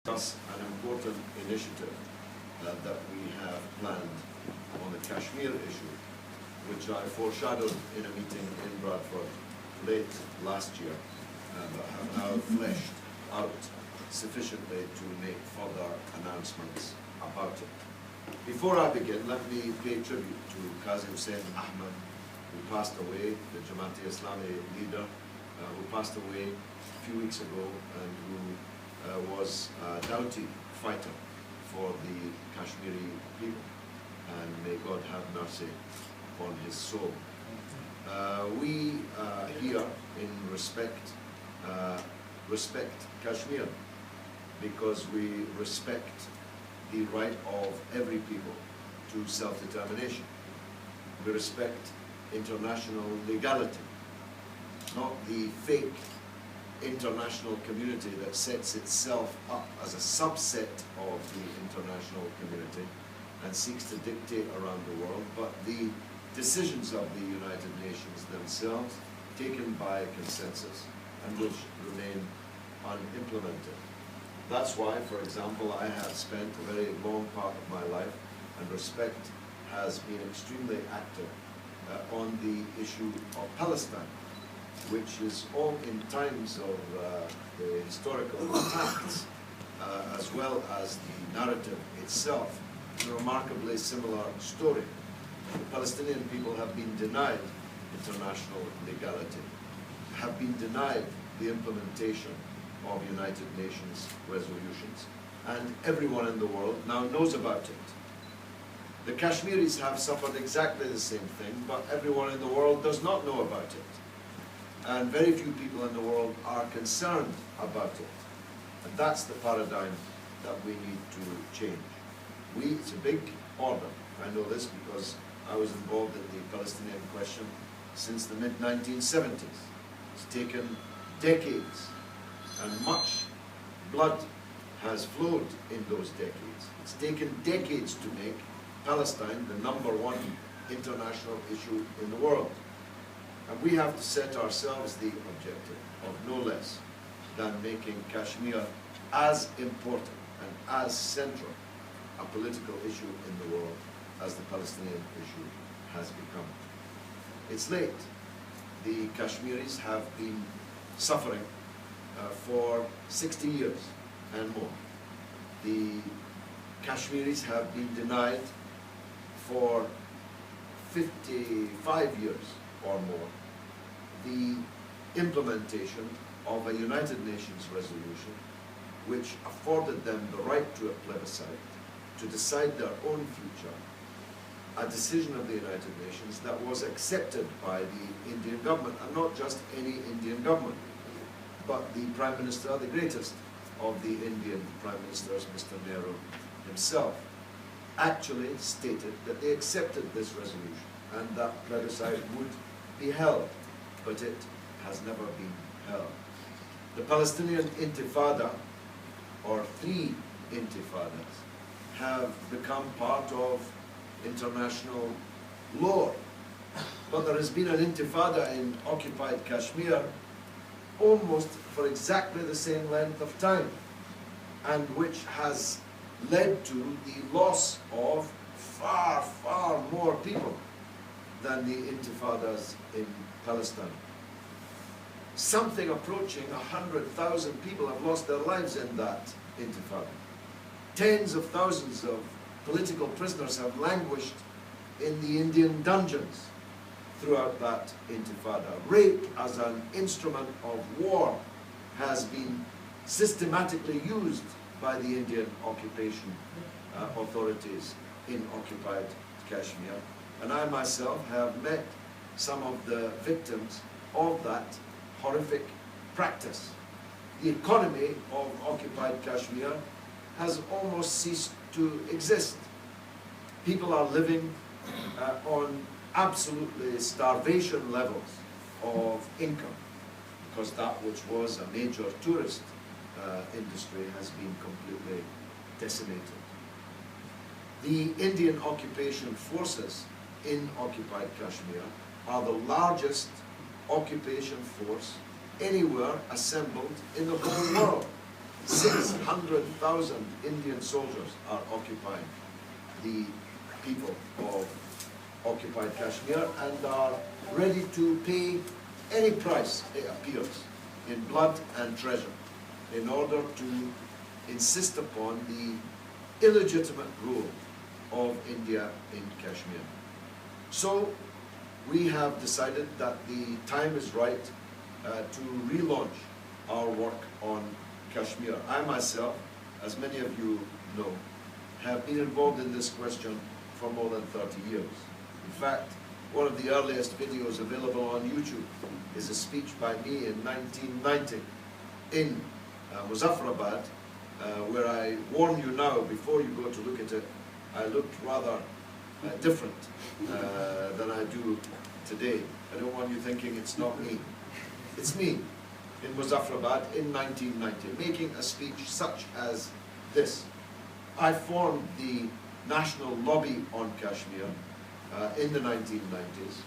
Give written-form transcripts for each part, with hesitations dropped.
Discuss an important initiative that we have planned on the Kashmir issue, which I foreshadowed in a meeting in Bradford late last year, but have now fleshed out sufficiently to make further announcements about it. Before I begin, let me pay tribute to Qazi Hussain Ahmed, who passed away, the Jamaat-e-Islami leader, who passed away a few weeks ago and who was a doughty fighter for the Kashmiri people, and may God have mercy upon his soul. We here in Respect Kashmir because we respect the right of every people to self-determination. We respect international legality, not the fake international community that sets itself up as a subset of the international community and seeks to dictate around the world, but the decisions of the United Nations themselves, taken by consensus and which remain unimplemented. That's why, for example, I have spent a very long part of my life, and Respect has been extremely active on the issue of Palestine, which is all in times of the historical facts, as well as the narrative itself, a remarkably similar story. The Palestinian people have been denied international legality, have been denied the implementation of United Nations resolutions, and everyone in the world now knows about it. The Kashmiris have suffered exactly the same thing, but everyone in the world does not know about it. And very few people in the world are concerned about it. And that's the paradigm that we need to change. It's a big order. I know this because I was involved in the Palestinian question since the mid-1970s. It's taken decades, and much blood has flowed in those decades. It's taken decades to make Palestine the #1 international issue in the world. And we have to set ourselves the objective of no less than making Kashmir as important and as central a political issue in the world as the Palestinian issue has become. It's late. The Kashmiris have been suffering for 60 years and more. The Kashmiris have been denied for 55 years or more the implementation of a United Nations resolution which afforded them the right to a plebiscite to decide their own future, a decision of the United Nations that was accepted by the Indian government, and not just any Indian government, but the Prime Minister, the greatest of the Indian Prime Ministers, Mr. Nehru himself, actually stated that they accepted this resolution and that plebiscite would be held, but it has never been held. The Palestinian Intifada, or 3 intifadas, have become part of international law. But there has been an intifada in occupied Kashmir almost for exactly the same length of time, and which has led to the loss of far, far more people than the intifadas in Palestine. Something approaching 100,000 people have lost their lives in that intifada. Tens of thousands of political prisoners have languished in the Indian dungeons throughout that intifada. Rape as an instrument of war has been systematically used by the Indian occupation authorities in occupied Kashmir. And I myself have met some of the victims of that horrific practice. The economy of occupied Kashmir has almost ceased to exist. People are living on absolutely starvation levels of income, because that which was a major tourist industry has been completely decimated. The Indian occupation forces in occupied Kashmir are the largest occupation force anywhere assembled in the whole world. 600,000 Indian soldiers are occupying the people of occupied Kashmir and are ready to pay any price, it appears, in blood and treasure in order to insist upon the illegitimate rule of India in Kashmir. So we have decided that the time is right to relaunch our work on Kashmir. I myself, as many of you know, have been involved in this question for more than 30 years. In fact, one of the earliest videos available on YouTube is a speech by me in 1990 in Muzaffarabad, where I warn you now, before you go to look at it, I looked rather different than I do today. I don't want you thinking it's not me. It's me in Muzaffarabad in 1990, making a speech such as this. I formed the National Lobby on Kashmir in the 1990s,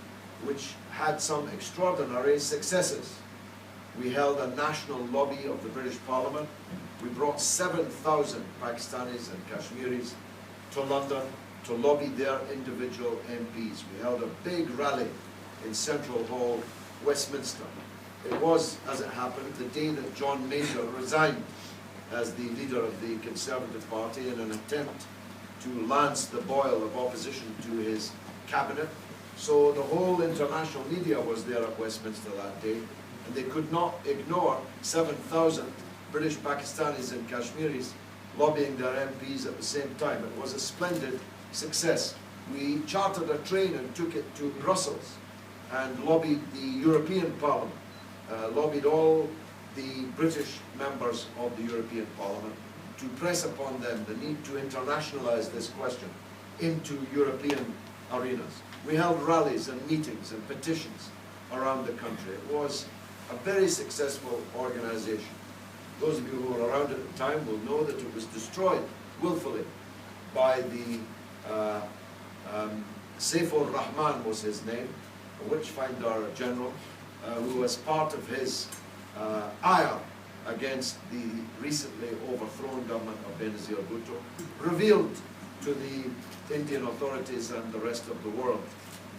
which had some extraordinary successes. We held a national lobby of the British Parliament. We brought 7,000 Pakistanis and Kashmiris to London to lobby their individual MPs. We held a big rally in Central Hall, Westminster. It was, as it happened, the day that John Major resigned as the leader of the Conservative Party in an attempt to lance the boil of opposition to his cabinet. So the whole international media was there at Westminster that day, and they could not ignore 7,000 British Pakistanis and Kashmiris lobbying their MPs at the same time. It was a splendid success. We chartered a train and took it to Brussels and lobbied the European Parliament, lobbied all the British members of the European Parliament to press upon them the need to internationalize this question into European arenas. We held rallies and meetings and petitions around the country. It was a very successful organization. Those of you who were around at the time will know that it was destroyed willfully by the Saifur Rahman was his name, a witchfinder general, who was part of his ire against the recently overthrown government of Benazir Bhutto, revealed to the Indian authorities and the rest of the world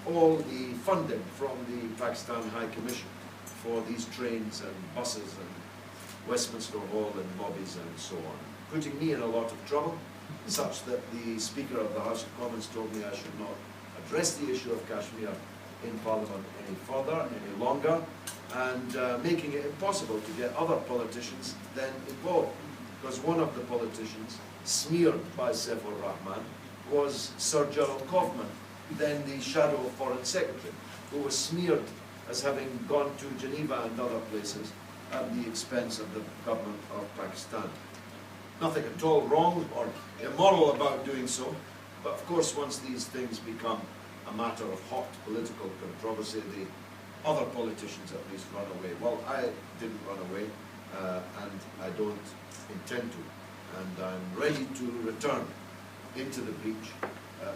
all the funding from the Pakistan High Commission for these trains and buses and Westminster Hall and lobbies and so on, putting me in a lot of trouble, such that the Speaker of the House of Commons told me I should not address the issue of Kashmir in Parliament any further, any longer, and making it impossible to get other politicians then involved. Because one of the politicians smeared by Saifur Rahman was Sir Gerald Kaufman, then the Shadow Foreign Secretary, who was smeared as having gone to Geneva and other places at the expense of the government of Pakistan. Nothing at all wrong or immoral about doing so, but of course once these things become a matter of hot political controversy, the other politicians at least run away. Well, I didn't run away, and I don't intend to, and I'm ready to return into the breach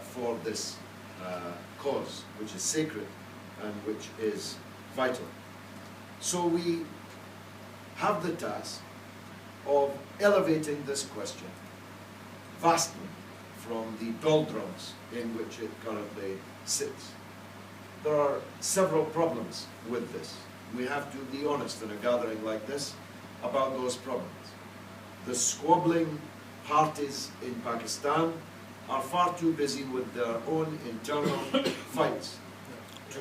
for this cause, which is sacred and which is vital. So we have the task of elevating this question vastly from the doldrums in which it currently sits. There are several problems with this. We have to be honest in a gathering like this about those problems. The squabbling parties in Pakistan are far too busy with their own internal fights to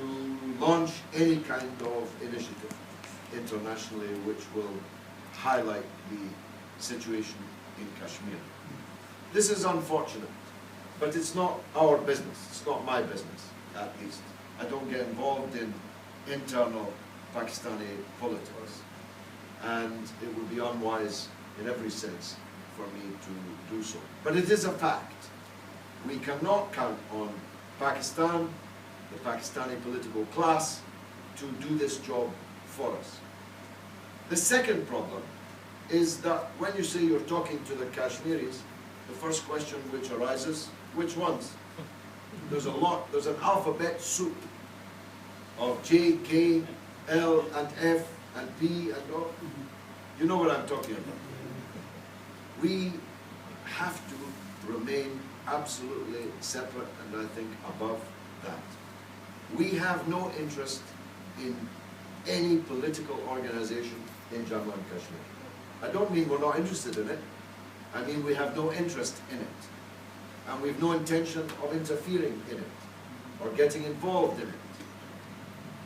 launch any kind of initiative internationally which will highlight the situation in Kashmir. This is unfortunate, but it's not our business. It's not my business, at least. I don't get involved in internal Pakistani politics, and it would be unwise in every sense for me to do so. But it is a fact. We cannot count on Pakistan, the Pakistani political class, to do this job for us. The second problem is that when you say you're talking to the Kashmiris, the first question which arises, which ones? There's a lot, there's an alphabet soup of J, K, L, and F, and P, and O. You know what I'm talking about. We have to remain absolutely separate, and I think above that. We have no interest in any political organization in Jammu and Kashmir. I don't mean we're not interested in it. I mean we have no interest in it. And we have no intention of interfering in it or getting involved in it.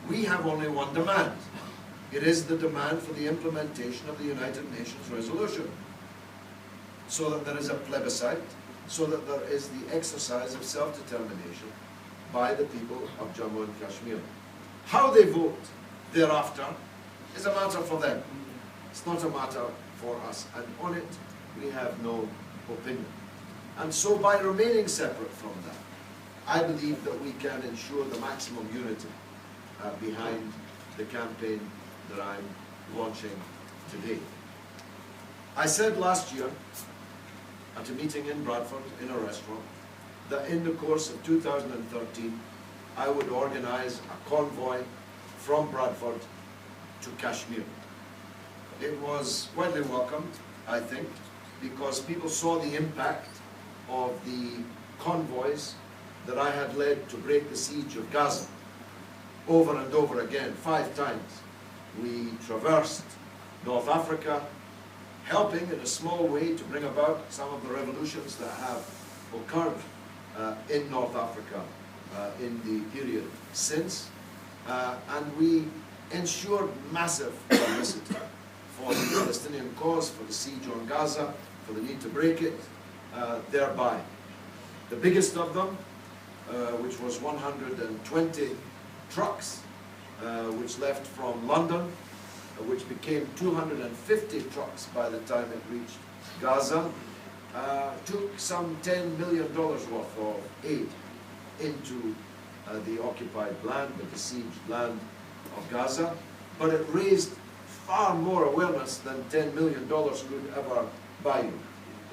We have only one demand. It is the demand for the implementation of the United Nations resolution, so that there is a plebiscite, so that there is the exercise of self-determination by the people of Jammu and Kashmir. How they vote thereafter is a matter for them. It's not a matter for us, and on it we have no opinion. And so by remaining separate from that, I believe that we can ensure the maximum unity behind the campaign that I'm launching today. I said last year at a meeting in Bradford in a restaurant that in the course of 2013 I would organize a convoy from Bradford to Kashmir. It was widely welcomed, I think, because people saw the impact of the convoys that I had led to break the siege of Gaza over and over again, 5 times. We traversed North Africa, helping in a small way to bring about some of the revolutions that have occurred in North Africa in the period since. And we ensured massive publicity for the Palestinian cause, for the siege on Gaza, for the need to break it, thereby. The biggest of them, which was 120 trucks, which left from London, which became 250 trucks by the time it reached Gaza, took some $10 million worth of aid into the occupied land, the besieged land of Gaza, but it raised far more awareness than $10 million could ever buy you.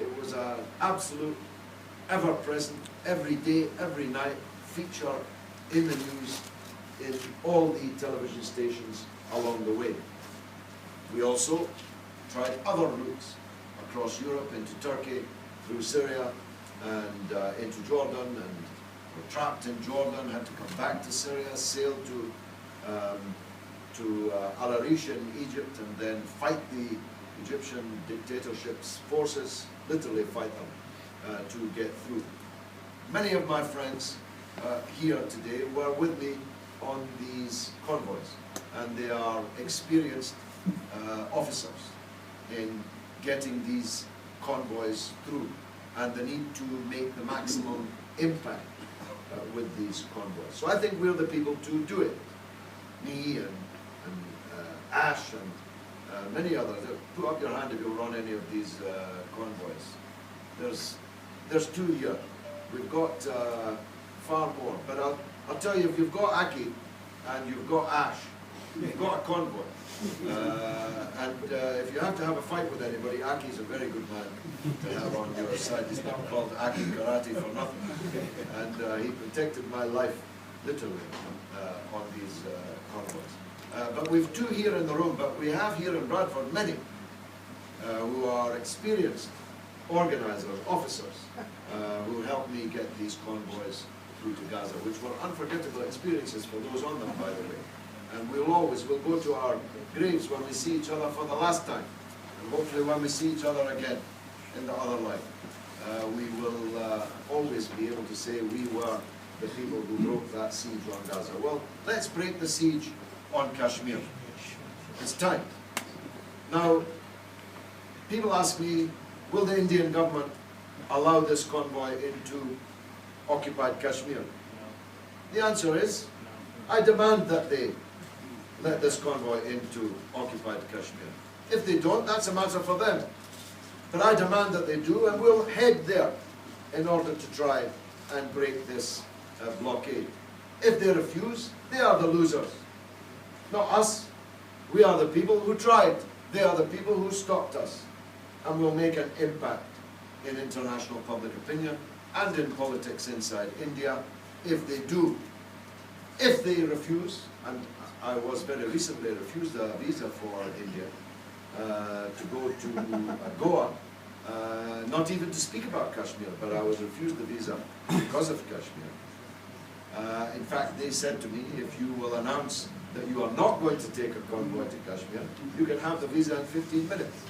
It was an absolute, ever-present, every day, every night feature in the news, in all the television stations along the way. We also tried other routes across Europe, into Turkey, through Syria, and into Jordan, and were trapped in Jordan, had to come back to Syria, sailed to Al Arish in Egypt, and then fight the Egyptian dictatorship's forces, literally fight them to get through. Many of my friends here today were with me on these convoys, and they are experienced officers in getting these convoys through, and the need to make the maximum impact with these convoys. So I think we're the people to do it. Me and Ash and many others. Put up your hand if you run any of these convoys. There's 2 here. We've got far more. But I'll tell you, if you've got Aki and you've got Ash, you've got a convoy. If you have to have a fight with anybody, Aki's a very good man to have on your side. He's not called Aki Karate for nothing. And he protected my life, literally, on these convoys. But we've 2 here in the room, but we have here in Bradford many who are experienced organizers, officers, who helped me get these convoys through to Gaza, which were unforgettable experiences for those on them, by the way. And we'll go to our graves when we see each other for the last time, and hopefully when we see each other again in the other life. We will always be able to say we were the people who broke that siege on Gaza. Well, let's break the siege on Kashmir. It's time. Now, people ask me, will the Indian government allow this convoy into occupied Kashmir? The answer is, I demand that they let this convoy into occupied Kashmir. If they don't, that's a matter for them. But I demand that they do, and we'll head there in order to try and break this blockade. If they refuse, they are the losers. Not us. We are the people who tried. They are the people who stopped us. And will make an impact in international public opinion and in politics inside India if they do. If they refuse, and I was very recently refused a visa for India to go to Goa not even to speak about Kashmir, but I was refused the visa because of Kashmir. In fact, they said to me, if you will announce that you are not going to take a convoy to Kashmir, you can have the visa in 15 minutes.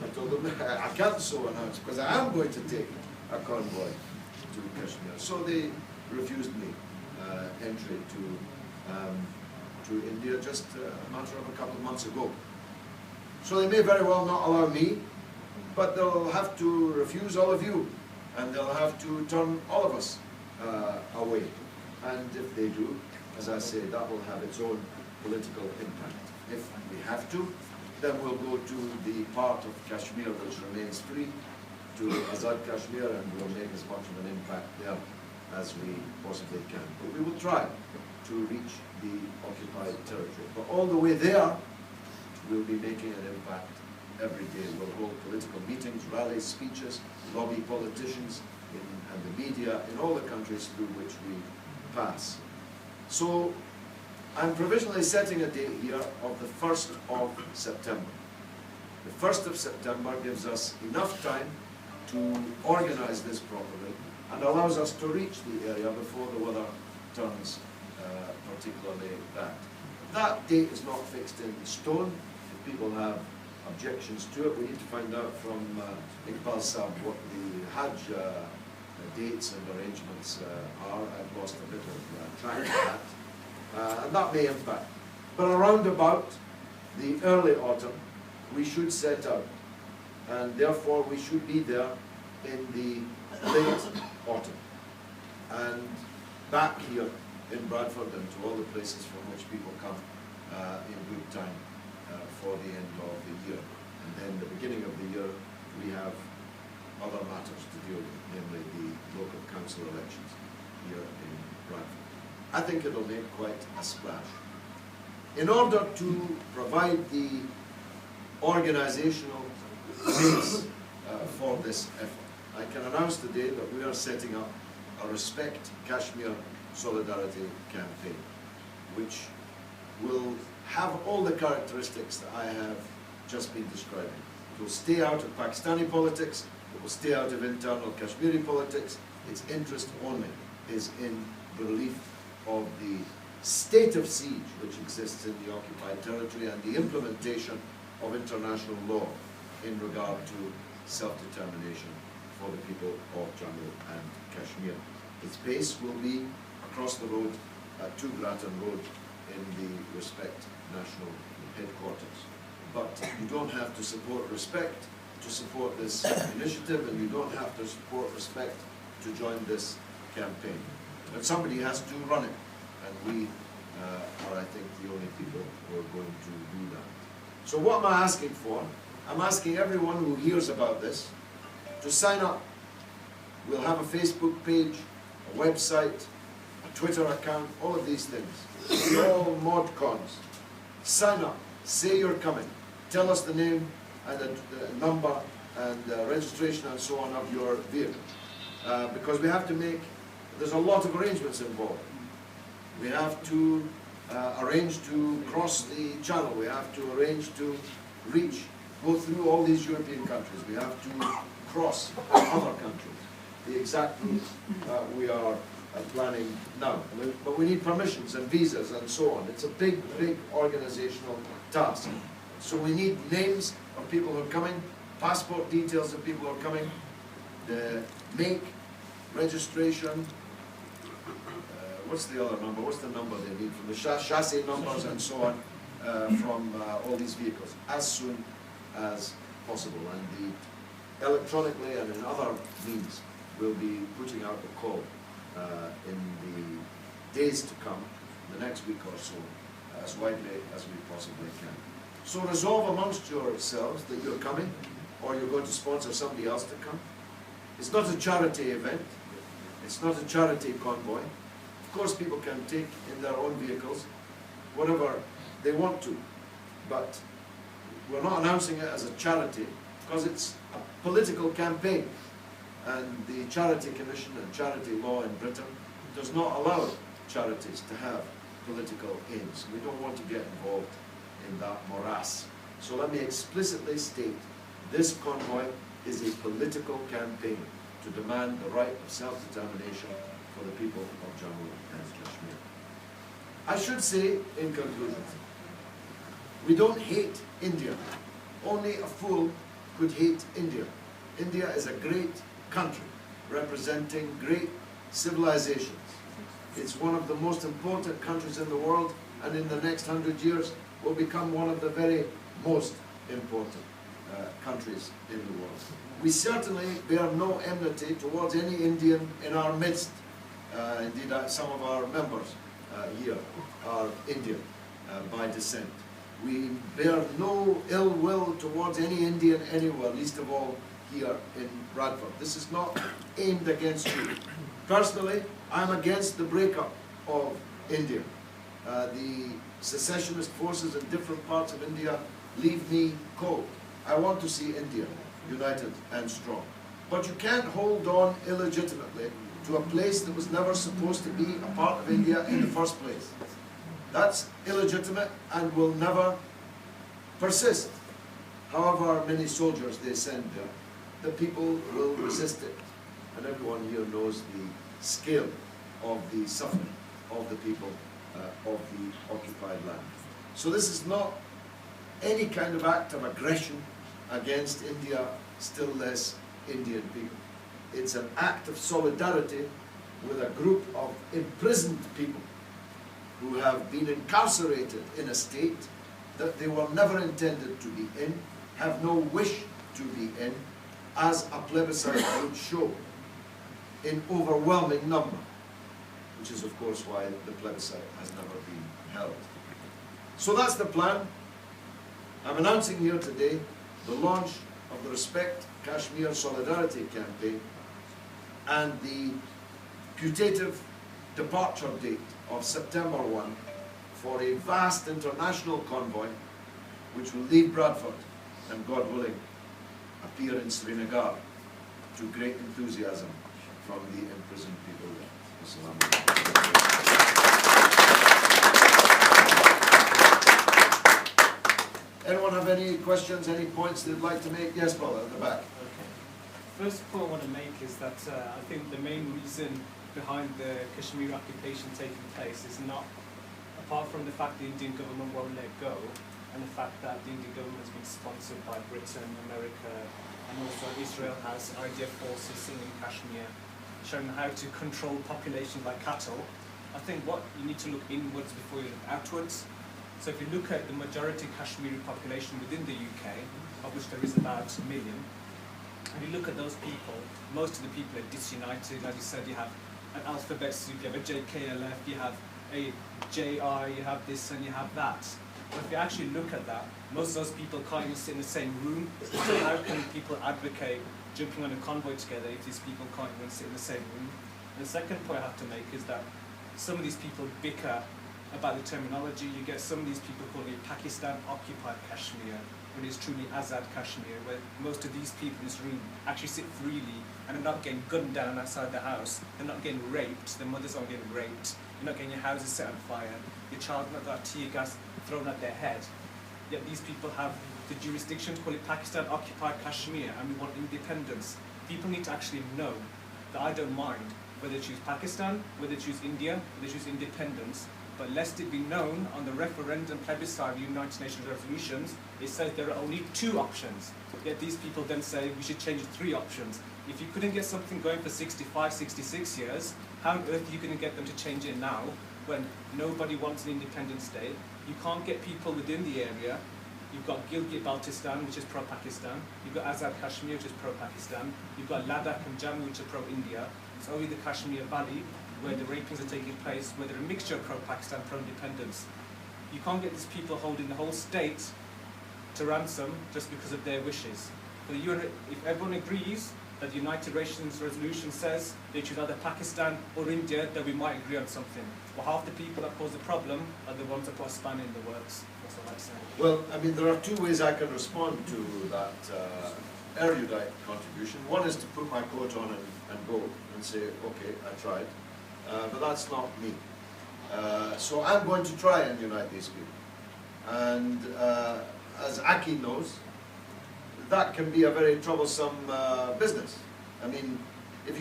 I told them, I can't so announce, because I am going to take a convoy to Kashmir. So they refused me entry to India just a matter of a couple of months ago. So they may very well not allow me, but they'll have to refuse all of you, and they'll have to turn all of us away. And if they do, as I say, that will have its own political impact. If we have to, then we'll go to the part of Kashmir which remains free, to Azad Kashmir, and we'll make as much of an impact there as we possibly can. But we will try to reach the occupied territory. But all the way there, we'll be making an impact every day. We'll hold political meetings, rallies, speeches, lobby politicians and the media in all the countries through which we pass. So I'm provisionally setting a date here of the 1st of September. The 1st of September gives us enough time to organize this properly and allows us to reach the area before the weather turns particularly bad. That date is not fixed in stone. If people have objections to it, we need to find out from Iqbal Saab what the Hajj dates and arrangements are. I've lost a bit of track of that. And that may impact. But around about the early autumn, we should set out. And therefore we should be there in the late autumn. And back here in Bradford and to all the places from which people come in good time for the end of the year. And then the beginning of the year, we have other matters to deal with, namely the local council elections here in Bradford. I think it'll make quite a splash. In order to provide the organizational base for this effort, I can announce today that we are setting up a Respect Kashmir Solidarity Campaign, which will have all the characteristics that I have just been describing. It will stay out of Pakistani politics, it will stay out of internal Kashmiri politics. Its interest only is in the relief of the state of siege which exists in the occupied territory and the implementation of international law in regard to self-determination for the people of Jammu and Kashmir. Its base will be across the road at 2 Grattan Road in the Respect National Headquarters. But you don't have to support Respect to support this initiative, and you don't have to support Respect to join this campaign. But somebody has to run it, and we are, I think, the only people who are going to do that. So what am I asking for? I'm asking everyone who hears about this to sign up. We'll have a Facebook page, a website, a Twitter account, all of these things. All mod cons. Sign up, say you're coming, tell us the name and the number and registration and so on of your vehicle. Because we have to make, there's a lot of arrangements involved. We have to arrange to cross the channel. We have to arrange to reach, go through all these European countries. We have to cross other countries. The exact route we are planning now. But we need permissions and visas and so on. It's a big, big organizational task. So we need names of people who are coming, passport details of people who are coming, the make, registration, what's the other number? What's the number they need from the chassis numbers and so on from all these vehicles as soon as possible. And the electronically and in other means we'll be putting out a call in the days to come, the next week or so, as widely as we possibly can. So resolve amongst yourselves that you're coming, or you're going to sponsor somebody else to come. It's not a charity event. It's not a charity convoy. Of course, people can take in their own vehicles whatever they want to, but we're not announcing it as a charity because it's a political campaign, and the Charity Commission and charity law in Britain does not allow charities to have political aims. We don't want to get involved in that morass. So let me explicitly state, this convoy is a political campaign to demand the right of self-determination for the people of Jammu and Kashmir. I should say, in conclusion, we don't hate India. Only a fool could hate India. India is a great country representing great civilizations. It's one of the most important countries in the world, and in the next 100 years will become one of the very most important countries in the world. We certainly bear no enmity towards any Indian in our midst. Indeed, some of our members here are Indian by descent. We bear no ill will towards any Indian anywhere, least of all here in Bradford. This is not aimed against you. Personally, I'm against the breakup of India. The secessionist forces in different parts of India leave me cold. I want to see India united and strong. But you can't hold on illegitimately to a place that was never supposed to be a part of India in the first place. That's illegitimate and will never persist. However many soldiers they send there, the people will resist it. And everyone here knows the scale of the suffering of the people of the occupied land. So this is not any kind of act of aggression against India, still less Indian people. It's an act of solidarity with a group of imprisoned people who have been incarcerated in a state that they were never intended to be in, have no wish to be in, as a plebiscite would show, in overwhelming number, which is of course why the plebiscite has never been held. So that's the plan. I'm announcing here today the launch of the Respect Kashmir Solidarity Campaign and the putative departure date of September 1 for a vast international convoy which will leave Bradford and, God willing, appear in Sirinagar to great enthusiasm from the imprisoned people there. Assalamu alaikum. Anyone have any questions, any points they'd like to make? Yes, brother, at the back. Okay. First point I want to make is that I think the main reason behind the Kashmir occupation taking place is not, apart from the fact the Indian government won't let go, and the fact that the Indian government has been sponsored by Britain, America, and also Israel has IDF forces sitting in Kashmir, showing how to control population like cattle. I think what you need to look inwards before you look outwards. So if you look at the majority Kashmiri population within the UK, of which there is about 1 million, and you look at those people, most of the people are disunited. As you said, you have an alphabet soup, you have a JKLF, you have a JI, you have this and you have that. But if you actually look at that, most of those people can't even sit in the same room. So how can people advocate jumping on a convoy together if these people can't even sit in the same room? And the second point I have to make is that some of these people bicker about the terminology. You get some of these people calling it Pakistan-occupied Kashmir, when it's truly Azad Kashmir, where most of these people in this room actually sit freely and are not getting gunned down outside the house. They're not getting raped. Their mothers aren't getting raped. You're not getting your houses set on fire. Your child's not got tear gas thrown at their head. Yet these people have the jurisdiction to call it Pakistan-occupied Kashmir, and we want independence. People need to actually know that I don't mind whether they choose Pakistan, whether they choose India, whether they choose independence. But lest it be known on the referendum plebiscite of the United Nations resolutions, it says there are only 2 options. Yet these people then say we should change it to 3 options. If you couldn't get something going for 65, 66 years, how on earth are you going to get them to change it now when nobody wants an independent state? You can't get people within the area. You've got Gilgit-Baltistan, which is pro-Pakistan. You've got Azad Kashmir, which is pro-Pakistan. You've got Ladakh and Jammu, which are pro-India. It's only the Kashmir Valley where the rapings are taking place, where they're a mixture of pro-Pakistan, pro-independence. You can't get these people holding the whole state to ransom just because of their wishes. But if everyone agrees that the United Nations resolution says they choose either Pakistan or India, then we might agree on something. But half the people that cause the problem are the ones that put a spanner in the works. That's what I'd say. Well, I mean, there are 2 ways I can respond to that erudite contribution. One is to put my coat on and go and say, okay, I tried. But that's not me. So I'm going to try and unite these people. And as Aki knows, that can be a very troublesome business. I mean, if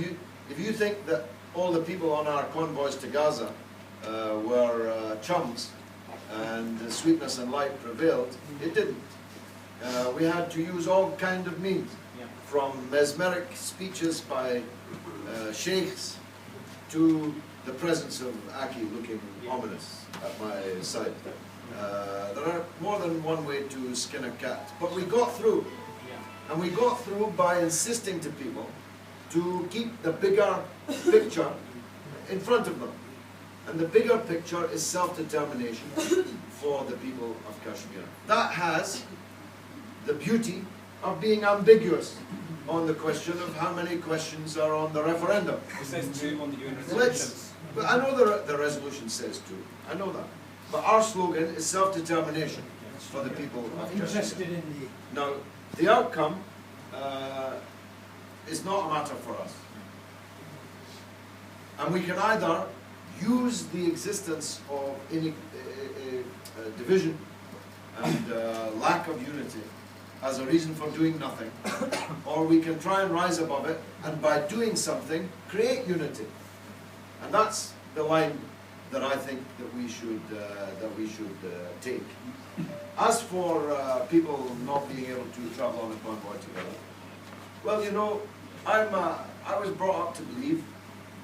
you think that all the people on our convoys to Gaza were chums and sweetness and light prevailed, it didn't. We had to use all kind of means, from mesmeric speeches by sheikhs to the presence of Aki looking ominous at my side. There are more than one way to skin a cat, but we got through. And we got through by insisting to people to keep the bigger picture in front of them. And the bigger picture is self-determination for the people of Kashmir. That has the beauty of being ambiguous on the question of how many questions are on the referendum. It says 2 on the UN resolutions. But I know the resolution says 2. I know that. But our slogan is self-determination for the people of Kashmir. Now, the outcome is not a matter for us. And we can either use the existence of division and lack of unity as a reason for doing nothing, or we can try and rise above it, and by doing something, create unity. And that's the line that I think that we should take. As for people not being able to travel on a convoy together, well, you know, I was brought up to believe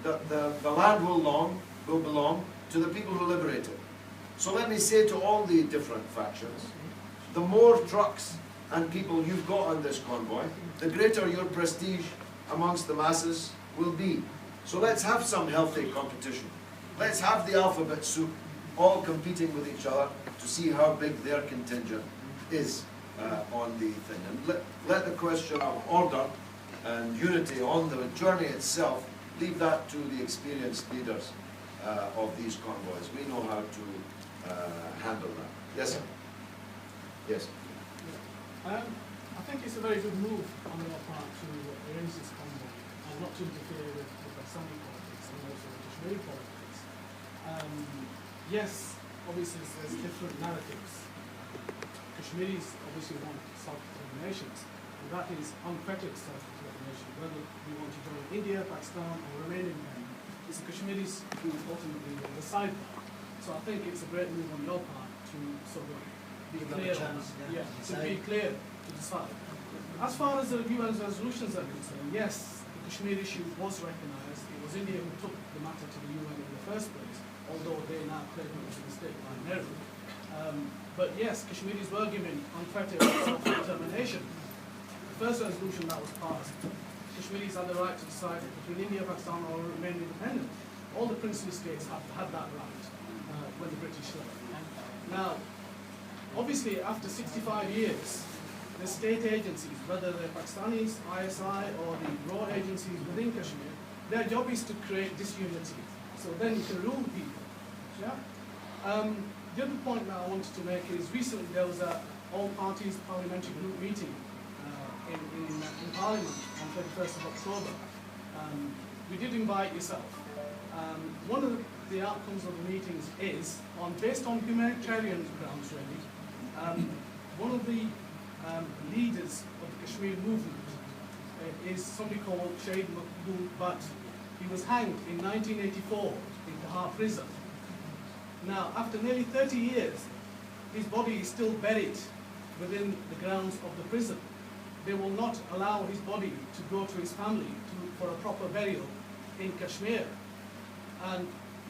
that the land will belong to the people who liberate it. So let me say to all the different factions, the more trucks and people you've got on this convoy, the greater your prestige amongst the masses will be. So let's have some healthy competition. Let's have the alphabet soup all competing with each other to see how big their contingent is on the thing. And let the question of order and unity on the journey itself, leave that to the experienced leaders of these convoys. We know how to handle that. Yes, sir? Yes. I think it's a very good move on your part to arrange this convoy and not to interfere with Pakistani politics and also the Kashmiri politics. Yes, obviously there's different narratives. Kashmiris obviously want self-determination, and that is unfettered self-determination. Whether we want to join India, Pakistan, or remain independent, it's the Kashmiris who ultimately will decide that. So I think it's a great move on your part to sort of be clear, to be clear to decide. As far as the UN's resolutions are concerned, yes, the Kashmir issue was recognised. It was India who took the matter to the UN in the first place, although they now claim it was a mistake by Nehru. But yes, Kashmiris were given unfettered self-determination. The first resolution that was passed, Kashmiris had the right to decide between India, Pakistan, or remain independent. All the princely states have had that right when the British left. Now, obviously, after 65 years, the state agencies, whether they're Pakistanis, ISI, or the raw agencies within Kashmir, their job is to create disunity. So then you can rule people. Yeah? The other point that I wanted to make is recently there was a all-parties parliamentary group meeting in Parliament on 31st of October. We did invite yourself. One of the outcomes of the meetings is, based on humanitarian grounds really, one of the leaders of the Kashmir movement is somebody called Shahid Maqbool Butt. He was hanged in 1984 in Kahar prison. Now, after nearly 30 years, his body is still buried within the grounds of the prison. They will not allow his body to go to his family for a proper burial in Kashmir. And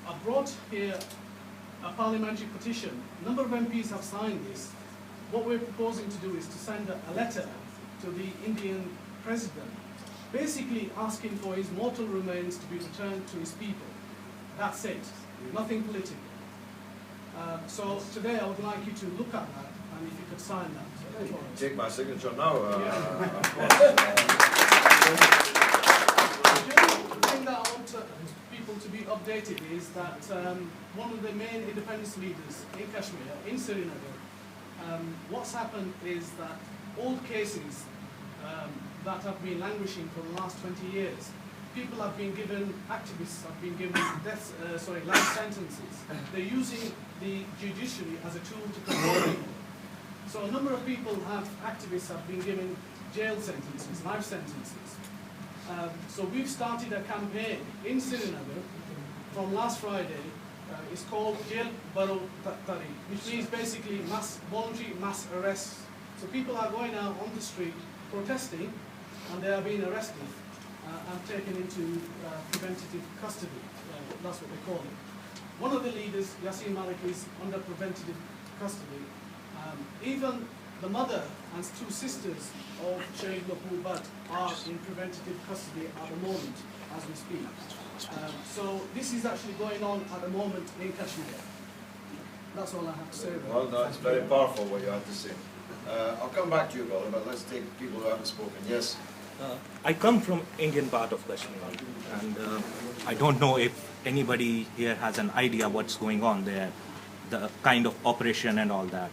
I brought here a parliamentary petition. A number of MPs have signed this. What we're proposing to do is to send a letter to the Indian president, basically asking for his mortal remains to be returned to his people. That's it. Nothing political. So today I would like you to look at that, and if you could sign that. Take my signature now. The thing that I want people to be updated is that one of the main independence leaders in Kashmir, in Sirinagar, what's happened is that all cases that have been languishing for the last 20 years, people have been given, activists have been given life sentences. They're using the judiciary as a tool to control people. So a number of people activists have been given jail sentences, life sentences. So we've started a campaign in Sirinagar from last Friday. It's called Jail Baro Tari, which means basically voluntary mass arrests. So people are going out on the street protesting, and they are being arrested and taken into preventative custody. That's what they call it. One of the leaders, Yasin Malik, is under preventative custody. Even the mother and two sisters of Shaheed Lapur Bhatt are in preventative custody at the moment as we speak. So this is actually going on at the moment in Kashmir. That's all I have to say about it. Well, no, it's very powerful what you have to say. I'll come back to you, brother, but let's take people who haven't spoken. Yes? I come from Indian part of Kashmir, and I don't know if anybody here has an idea what's going on there, the kind of operation and all that.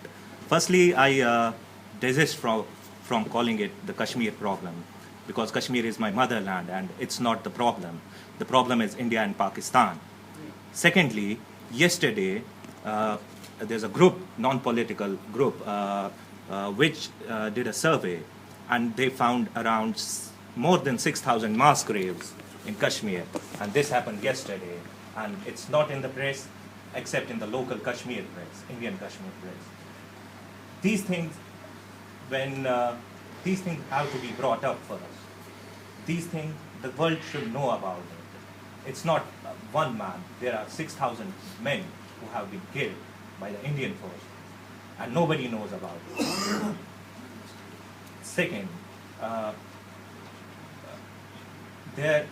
Firstly, I desist from calling it the Kashmir problem, because Kashmir is my motherland and it's not the problem. The problem is India and Pakistan. Secondly, yesterday, there's a group, non-political group, which did a survey, and they found around more than 6,000 mass graves in Kashmir, and this happened yesterday, and it's not in the press except in the local Kashmir press, Indian Kashmir press. These things, when these things have to be brought up for us, these things the world should know about it. It's not one man. There are 6,000 men who have been killed by the Indian force, and nobody knows about it. Second, the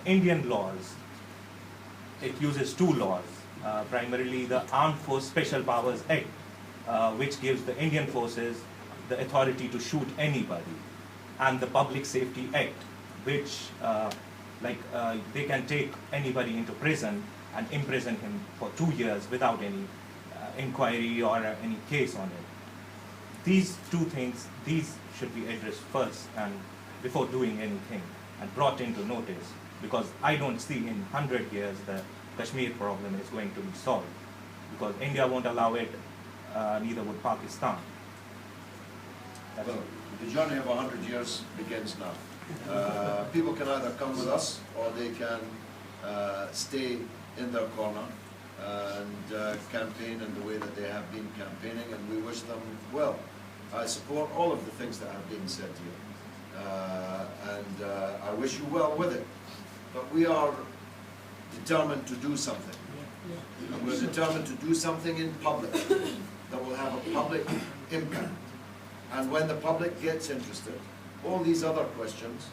Indian laws, it uses two laws, primarily the Armed Force Special Powers Act, which gives the Indian forces the authority to shoot anybody, and the Public Safety Act, which they can take anybody into prison and imprison him for 2 years without any inquiry or any case on it. These two things, these should be addressed first and before doing anything and brought into notice, because I don't see in 100 years the Kashmir problem is going to be solved, because India won't allow it, neither would Pakistan. Well, the journey of 100 years begins now. People can either come with us or they can stay in their corner and campaign in the way that they have been campaigning, and we wish them well. I support all of the things that have been said here, and I wish you well with it. But we are determined to do something. And we're determined to do something in public that will have a public impact. And when the public gets interested, all these other questions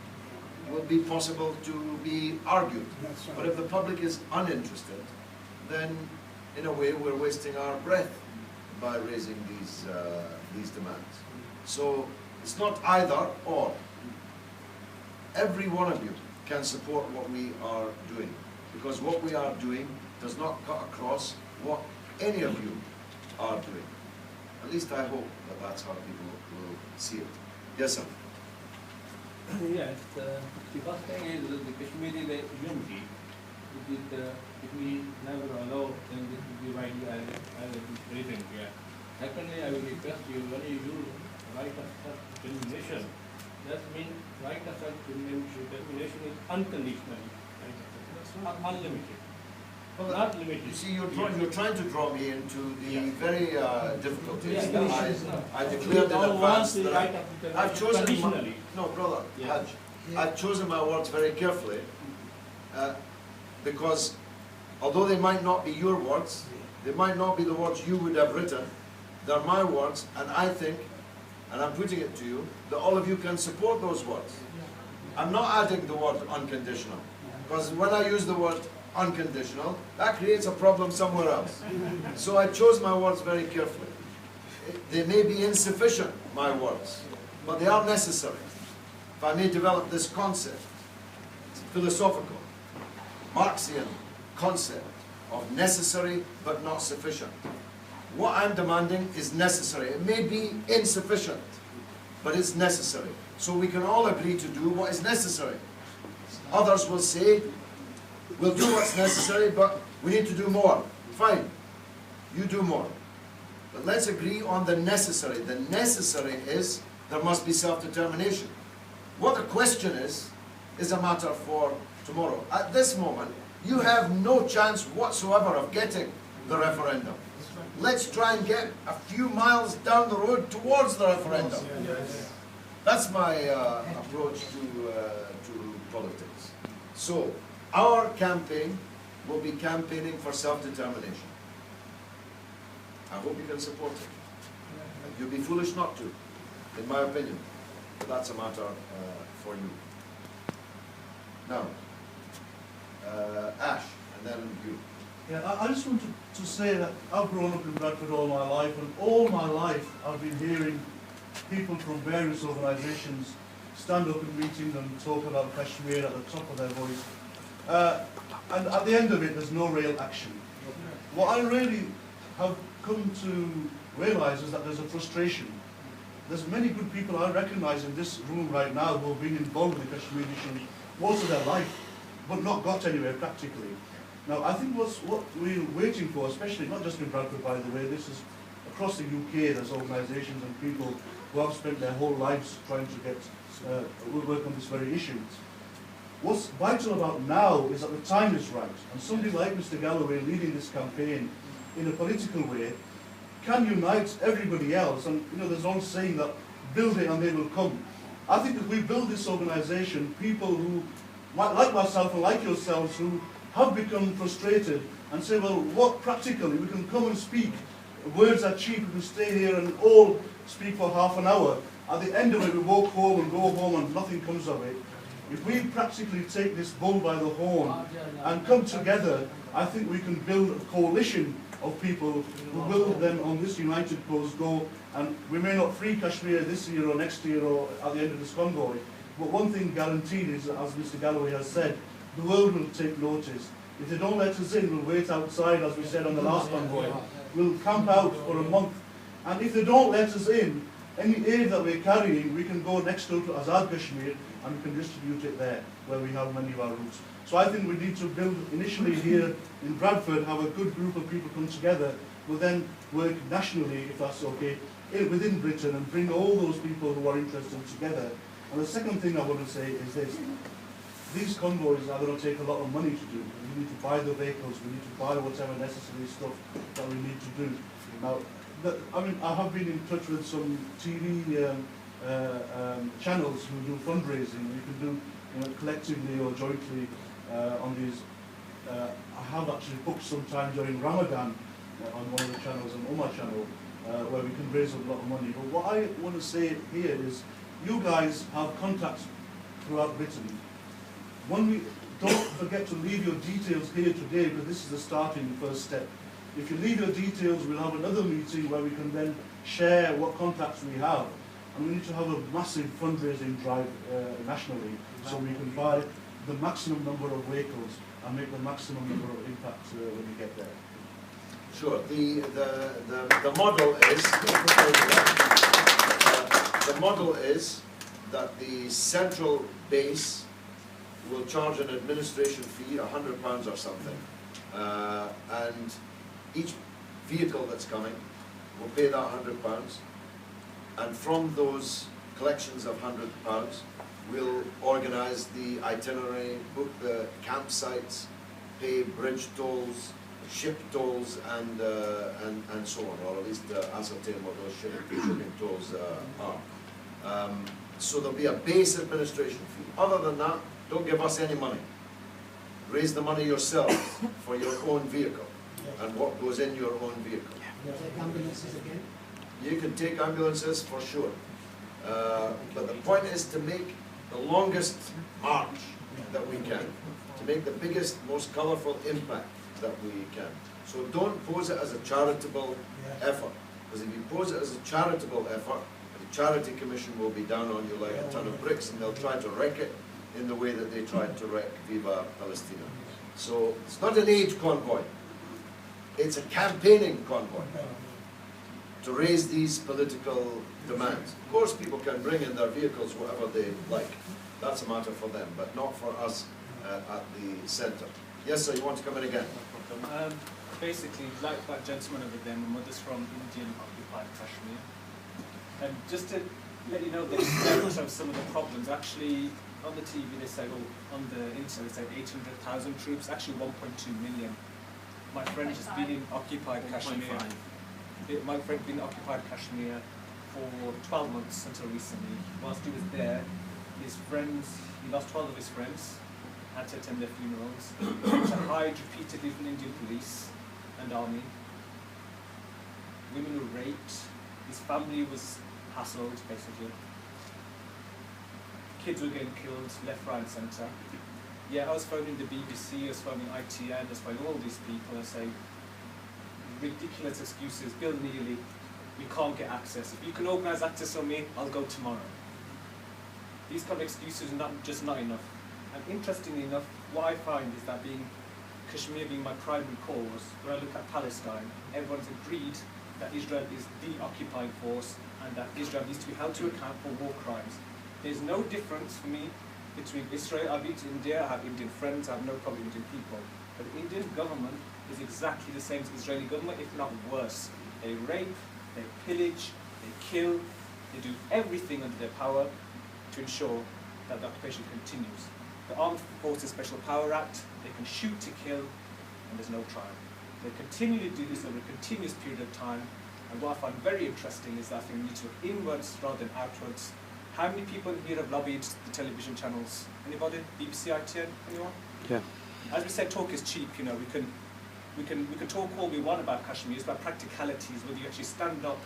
will be possible to be argued. But if the public is uninterested, then in a way we're wasting our breath by raising these demands. So it's not either or. Every one of you can support what we are doing, because what we are doing does not cut across what any of you are doing. At least I hope that that's how people will see it. Yes, sir. Yes, the first thing is the Kashmiri unity. If we never allow, then this will be widely written here. Secondly, I will request you, when you use right of self-determination, that means right of self-determination is unconditional, unlimited. Well, not limited. You see, you're trying to draw me into the very difficulties that I declared in advance that I've chosen my, no, brother, Hajj, I've chosen my words very carefully, because although they might not be your words, they might not be the words you would have written, they're my words, and I think, and I'm putting it to you, that all of you can support those words. I'm not adding the word unconditional, because when I use the word unconditional, that creates a problem somewhere else. So I chose my words very carefully. They may be insufficient, my words, but they are necessary. If I may develop this concept, it's a philosophical, Marxian concept of necessary but not sufficient. What I'm demanding is necessary. It may be insufficient, but it's necessary. So we can all agree to do what is necessary. Others will say, we'll do what's necessary, but we need to do more. Fine, you do more. But let's agree on the necessary. The necessary is there must be self-determination. What the question is a matter for tomorrow. At this moment, you have no chance whatsoever of getting the referendum. Let's try and get a few miles down the road towards the referendum. That's my approach to politics. So, our campaign will be campaigning for self-determination. I hope you can support it. You'd be foolish not to, in my opinion. But that's a matter for you. Now, Ash, and then you. Yeah, I just wanted to say that I've grown up in Bradford all my life, and all my life I've been hearing people from various organisations stand up in meetings and talk about Kashmir at the top of their voice. And at the end of it, there's no real action. What I really have come to realise is that there's a frustration. There's many good people I recognise in this room right now who have been involved with the Kashmir issue most of their life, but not got anywhere practically. Now, I think what we're waiting for, especially not just in Bradford, by the way, this is across the UK, there's organisations and people who have spent their whole lives trying to get work on this very issue. What's vital about now is that the time is right, and somebody like Mr. Galloway leading this campaign in a political way can unite everybody else. And you know, there's an old saying that build it and they will come. I think if we build this organisation, people who, like myself and like yourselves, who have become frustrated and say, well, what practically, we can come and speak, words are cheap, we can stay here and all speak for half an hour. At the end of it, we walk home and go home and nothing comes of it. If we practically take this bull by the horn and come together, I think we can build a coalition of people who will then on this united cause go, and we may not free Kashmir this year or next year or at the end of this convoy, but one thing guaranteed is, as Mr. Galloway has said, the world will take notice. If they don't let us in, we'll wait outside, as we said on the last convoy. We'll camp out for a month, and if they don't let us in, any aid that we're carrying, we can go next door to Azad Kashmir and we can distribute it there, where we have many of our routes. So I think we need to build initially here in Bradford, have a good group of people come together, we'll then work nationally, if that's okay, within Britain and bring all those people who are interested together. And the second thing I want to say is this. These convoys are going to take a lot of money to do. We need to buy the vehicles, we need to buy whatever necessary stuff that we need to do. Now, I have been in touch with some TV channels who do fundraising. You can do collectively or jointly on these. I have actually booked some time during Ramadan on one of the channels, an Ummah channel, where we can raise a lot of money. But what I want to say here is, you guys have contacts throughout Britain. Don't forget to leave your details here today, because this is the starting first step. If you leave your details, we'll have another meeting where we can then share what contacts we have. And we need to have a massive fundraising drive nationally, so we can buy the maximum number of vehicles and make the maximum number of impact when we get there. Sure. The model is the model is that the central base will charge an administration fee, £100 or something, and each vehicle that's coming will pay that £100, and from those collections of £100, we'll organise the itinerary, book the campsites, pay bridge tolls, ship tolls, and so on, or at least ascertain what those shipping tolls are. So there'll be a base administration fee. Other than that, don't give us any money. Raise the money yourselves for your own vehicle and what goes in your own vehicle. You take ambulances again? You can take ambulances for sure. But the point is to make the longest march that we can, to make the biggest, most colourful impact that we can. So don't pose it as a charitable effort, because if you pose it as a charitable effort, the Charity Commission will be down on you like a ton of bricks, and they'll try to wreck it in the way that they tried to wreck Viva Palestina. So it's not an aid convoy, it's a campaigning convoy to raise these political demands. Of course, people can bring in their vehicles whatever they like. That's a matter for them, but not for us at the centre. Yes, sir, you want to come in again? Basically, like that gentleman over there, my mother's from Indian occupied Kashmir. And just to let you know the extent of some of the problems. Actually, on the TV they say, oh, on the internet they say 800,000 troops, actually 1.2 million. My friend has been in occupied Kashmir. My friend been in occupied Kashmir for 12 months until recently. Whilst he was there, his friends, he lost 12 of his friends, had to attend their funerals. He was hired repeatedly from Indian police and army. Women were raped. His family was hassled, basically. Kids were getting killed left, right, and centre. Yeah, I was phoning the BBC, I was phoning ITN, I was phoning all these people and saying, ridiculous excuses, Bill Neely, we can't get access. If you can organise access on me, I'll go tomorrow. These kind of excuses are just not enough. And interestingly enough, what I find is that Kashmir being my primary cause, when I look at Palestine, everyone's agreed that Israel is the occupying force and that Israel needs to be held to account for war crimes. There's no difference for me between Israel. I've been to India, I have Indian friends, I have no problem with Indian people. But the Indian government is exactly the same as the Israeli government, if not worse. They rape, they pillage, they kill, they do everything under their power to ensure that the occupation continues. The Armed Forces Special Power Act, they can shoot to kill, and there's no trial. They continue to do this over a continuous period of time, and what I find very interesting is that I think we need to look inwards rather than outwards. How many people here have lobbied the television channels? Anybody? BBC, ITN? Anyone? Yeah. As we said, talk is cheap. You know, we can talk all we want about Kashmir. It's about practicalities. Whether you actually stand up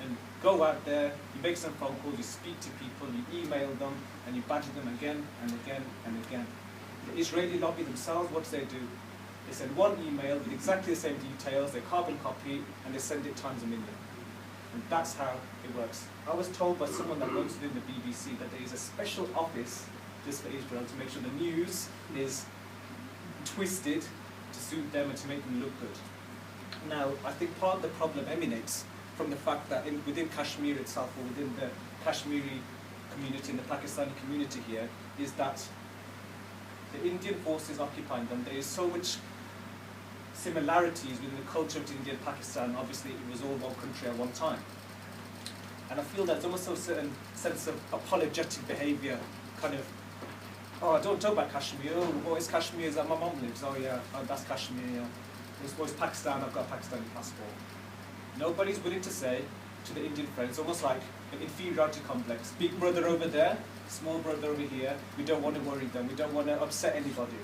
and go out there, you make some phone calls, you speak to people, you email them, and you badger them again and again and again. The Israeli lobby themselves, what do? They send one email with exactly the same details, they carbon copy, and they send it times a million. And that's how it works. I was told by someone that works within the BBC that there is a special office just for Israel to make sure the news is twisted to suit them and to make them look good. Now, I think part of the problem emanates from the fact that within Kashmir itself, or within the Kashmiri community and the Pakistani community here, is that the Indian forces occupying them, there is so much similarities within the culture of India and Pakistan. Obviously, it was all one country at one time. And I feel there's almost a certain sense of apologetic behaviour, kind of, oh, don't talk about Kashmir, oh, it's Kashmir, is that my mum lives, oh yeah, oh, that's Kashmir, yeah. It's Pakistan, I've got a Pakistani passport. Nobody's willing to say to the Indian friends, almost like an inferiority complex, big brother over there, small brother over here, we don't want to worry them, we don't want to upset anybody.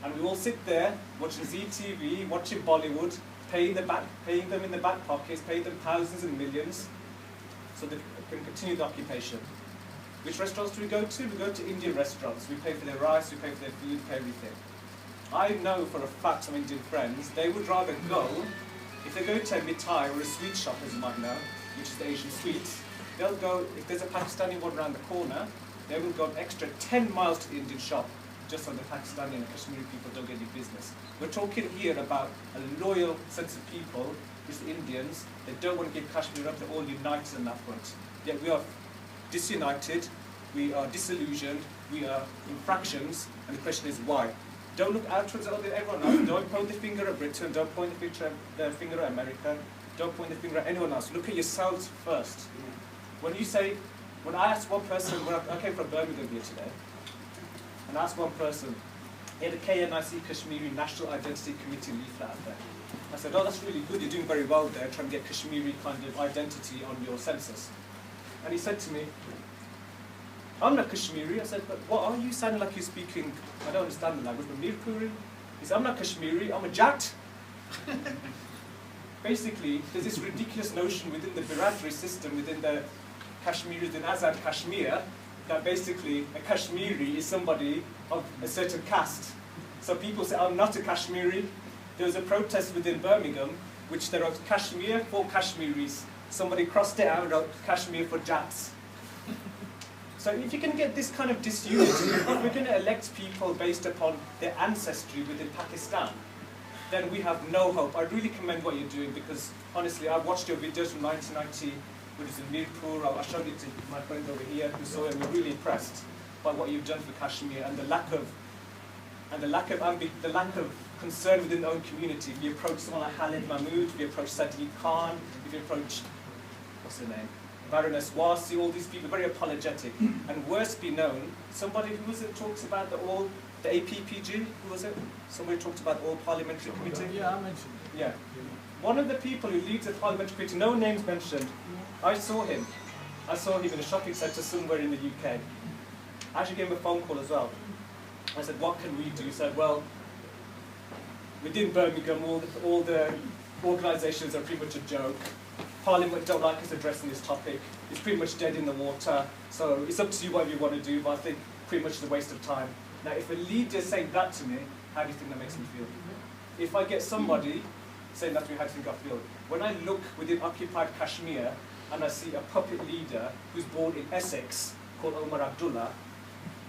And we all sit there, watching ZTV, watching Bollywood, paying them in the back pockets, paying them thousands and millions, so they can continue the occupation. Which restaurants do we go to? We go to Indian restaurants. We pay for their rice, we pay for their food, we pay everything. I know for a fact some Indian friends, they would rather go, if they go to a mithai or a sweet shop, as you might know, which is the Asian sweets, they'll go, if there's a Pakistani one around the corner, they will go an extra 10 miles to the Indian shop, just so the Pakistani and Kashmiri people don't get any business. We're talking here about a loyal sense of people, it's the Indians, they don't want to give Kashmir up, they're all united on that front. Yet we are disunited, we are disillusioned, we are in fractions, and the question is why? Don't look outwards at everyone else, don't point the finger at Britain, don't point the finger at America, don't point the finger at anyone else, look at yourselves first. When I asked one person, when I came from Birmingham here today, and I asked one person, he had a KNIC Kashmiri National Identity Committee leaflet out there. I said, oh, that's really good, you're doing very well there, trying to get Kashmiri kind of identity on your census. And he said to me, I'm not Kashmiri. I said, but what are you sounding like you're speaking? I don't understand the language, but Mirpuri? He said, I'm not Kashmiri, I'm a Jat. Basically, there's this ridiculous notion within the Biradari system, within the Kashmiris in Azad Kashmir, that basically a Kashmiri is somebody of a certain caste. So people say, I'm not a Kashmiri. There was a protest within Birmingham, which they wrote Kashmir for Kashmiris. Somebody crossed it out and wrote Kashmir for Jats. So if you can get this kind of disunity, if we're going to elect people based upon their ancestry within Pakistan, then we have no hope. I really commend what you're doing because, honestly, I've watched your videos from 1990, which is in Mirpur. I showed it to my friend over here who saw it and we're really impressed by what you've done for Kashmir and the lack of concern within the own community. If you approach someone like Khalid Mahmood, if you approach Sadiq Khan, if you approach, what's her name? Baroness Wasi, all these people, very apologetic. And worst be known, somebody who was it talks about the APPG, who was it? Somebody talked about all parliamentary committee. Yeah, I mentioned it. Yeah. One of the people who leads the parliamentary committee, no names mentioned, I saw him. I saw him in a shopping centre somewhere in the UK. I actually gave him a phone call as well. I said, what can we do? He said, well, within Birmingham, all the organisations are pretty much a joke. Parliament don't like us addressing this topic. It's pretty much dead in the water. So it's up to you what you want to do, but I think pretty much it's a waste of time. Now, if a leader is saying that to me, how do you think that makes me feel? If I get somebody saying that to me, how do you think I feel? When I look within occupied Kashmir and I see a puppet leader who's born in Essex called Omar Abdullah,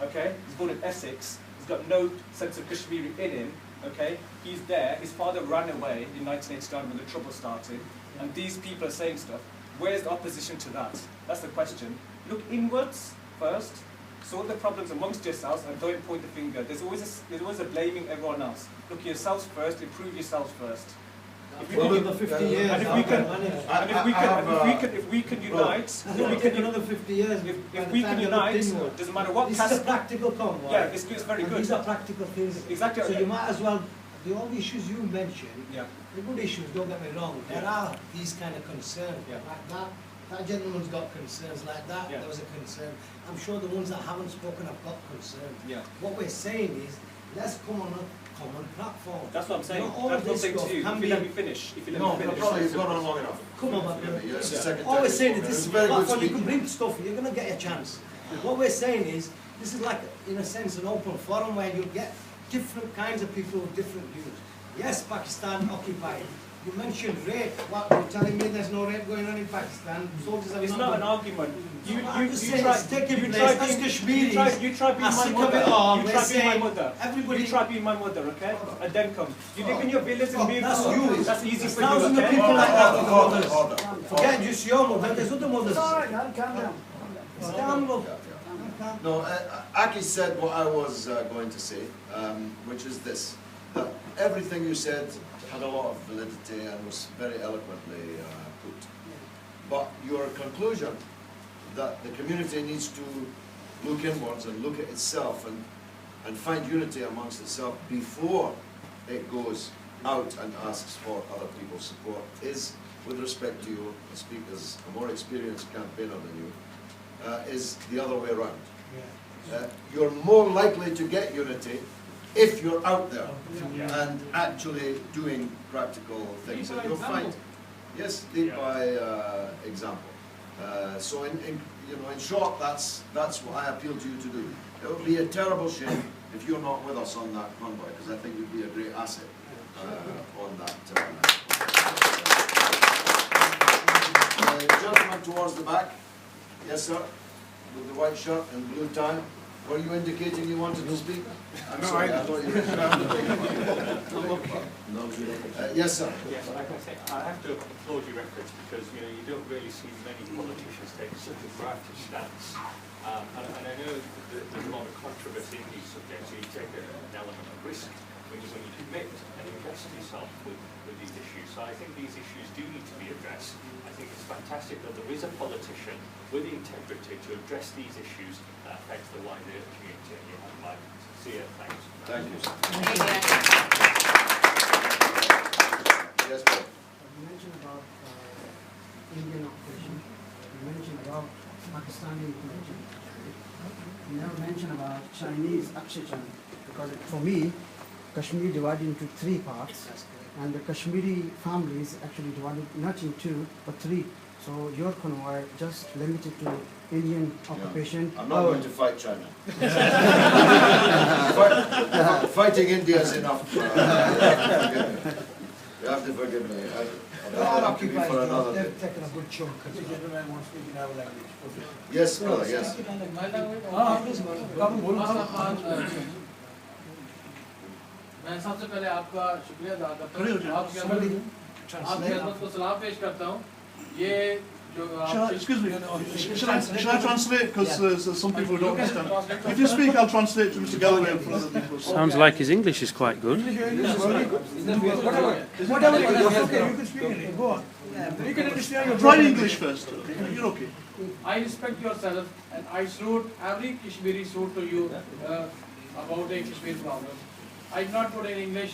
okay? He's born in Essex, he's got no sense of Kashmiri in him, okay? He's there, his father ran away in 1989 when the trouble started, and these people are saying stuff. Where's the opposition to that? That's the question. Look inwards first, sort the problems amongst yourselves, and don't point the finger. There's always a blaming everyone else. Look yourselves first, improve yourselves first. If we another 50 years. And if we can unite, another 50 years. if we can unite, doesn't matter what This is a practical convoy. yeah, it's very And good. these are practical things. Exactly. So you might as well, all the issues you mentioned, Yeah. the good issues, don't get me wrong, there are these kind of concerns. Yeah. Like that gentleman's got concerns like that, Yeah. there was a concern. I'm sure the ones that haven't spoken have got concerns. Yeah. What we're saying is, let's come on a common platform. That's what I'm saying. You know, all That's of what I'm this saying to stuff you. can If be- you let me finish. If you let No, me finish. probably you've gone on long enough. Come on, man. Yeah, it's the second All we're time. saying is It's this is a a very good platform, you speech. can bring stuff, you're going to get a chance. What we're saying is, this is like, in a sense, an open forum where you'll get different kinds of people with different views. Yes, Pakistan occupied. You mentioned rape. What, you're telling me there's no rape going on in Pakistan? Soldiers are It's not an argument. You saying try. it's taking You place. try As being. Kashmiris, You try being are my sick of mother. it all. You We're try being my saying mother. everybody- You try being my mother, okay? And then come. You live in your village and be. That's you. That's easy There's for you, thousands of okay? people like that with Order, mothers. order. Forget just your mother, there's other mothers. It's all right, now calm down. It's down low. No, Aki said what I was going to say, which is this, that everything you said had a lot of validity and was very eloquently put. But your conclusion that the community needs to look inwards and look at itself and find unity amongst itself before it goes out and asks for other people's support is, with respect to you, I speak as a more experienced campaigner than you, is the other way around. You're more likely to get unity if you're out there and actually doing practical things. And you'll find, yes, lead by example. So in short, that's what I appeal to you to do. It would be a terrible shame if you're not with us on that convoy, because I think you'd be a great asset on that. Gentleman towards the back. Yes, sir. With the white shirt and blue tie. Were you indicating you wanted to speak? I'm sorry, I thought you were yes, sir. Yes, like I say, I have to applaud your efforts because you don't really see many politicians take such a proactive stance. And I know that there's a lot of controversy in these subjects, so you take an element of risk when you commit and invest yourself with these issues. So I think these issues do need to be addressed. I think it's fantastic that there is a politician with the integrity to address these issues that affect the wider community. And you have my sincere thanks. Thank you, sir. Yes, Paul. You mentioned about Indian occupation. You mentioned about Pakistani occupation. You never mentioned about Chinese occupation, because for me, Kashmir divided into three parts, and the Kashmiri families actually divided not in two but three. So your convoy just limited to Indian occupation. I'm not going to fight China. Fighting India is enough. You have to forgive me. They are I'll give you for another day. they've taken a good chunk. Yes, brother, yes. मैं सबसे पहले आपका शुक्रिया अदा करता हूँ आपकी खिदमत को सलाम पेश करता हूँ ये Excuse me, should I translate? Because there's some people who don't understand. If you speak, I'll translate to Mr. Galloway and for other people. Sounds like his English is quite good. Whatever, okay, you can speak in it, go on. You can understand your Try English first. You're okay. I respect yourself and I salute every Kashmiri salute to you about a Kashmir problem. I did not put in English.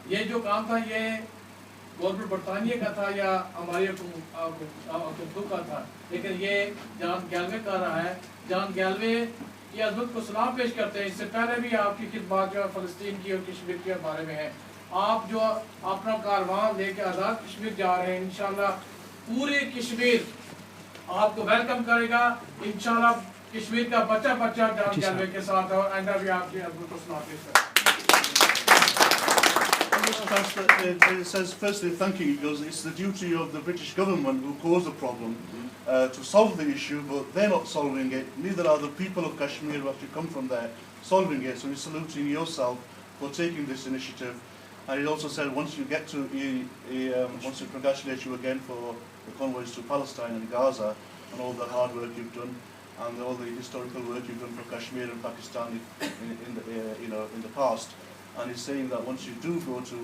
ये जो काम था ये government बरतानिया का था या हमारे हुकूमत का था, लेकिन ये जॉन गैलवे कर रहा है। जॉन गैलवे की अज़मत को सलाम पेश करते हैं। इससे पहले भी आपकी खिदमत जो फ़लस्तीन की और कश्मीर के बारे में है। आप जो अपना कारवां लेके आज़ाद कश्मीर जा रहे हैं, इंशाल्लाह पूरे कश्मीर आपको वेलकम करेगा। इंशाल्लाह कश्मीर का बच्चा बच्चा जॉन गैलवे के साथ है और आइंदा भी आपकी अज़मत को सलाम पेश करें। It says, firstly, thanking you, because it's the duty of the British government who caused the problem to solve the issue, but they're not solving it. Neither are the people of Kashmir who actually come from there solving it. So he's saluting yourself for taking this initiative. And he also said, once you get to, he wants to congratulate you again for the convoys to Palestine and Gaza and all the hard work you've done and all the historical work you've done for Kashmir and Pakistan in the past. And he's saying that once you do go to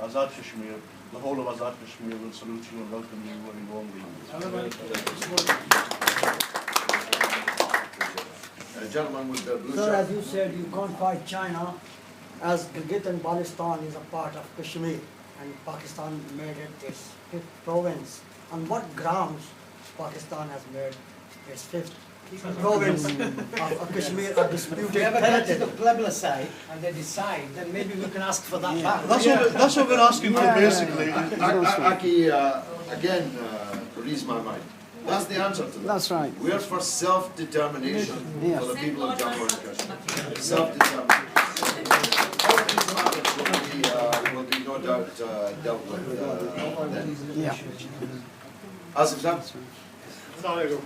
Azad Kashmir, the whole of Azad Kashmir will salute you and welcome you very warmly. Gentleman with the blue Sir, shirt. as you said, you can't fight China, as Gilgit and Baltistan is a part of Kashmir, and Pakistan made it its 5th province. On what grounds Pakistan has made its 5th province of Kashmir a disputed territory? The plebiscite and they decide, then maybe we can ask for that back. That's what we're asking for, basically. Aki, again, reads my mind. That's the answer to that. That's right. We are for self-determination Yes. for the people of Jammu and Kashmir. Self-determination. All these matters will be no doubt dealt with then. Yeah. Asif Sahib?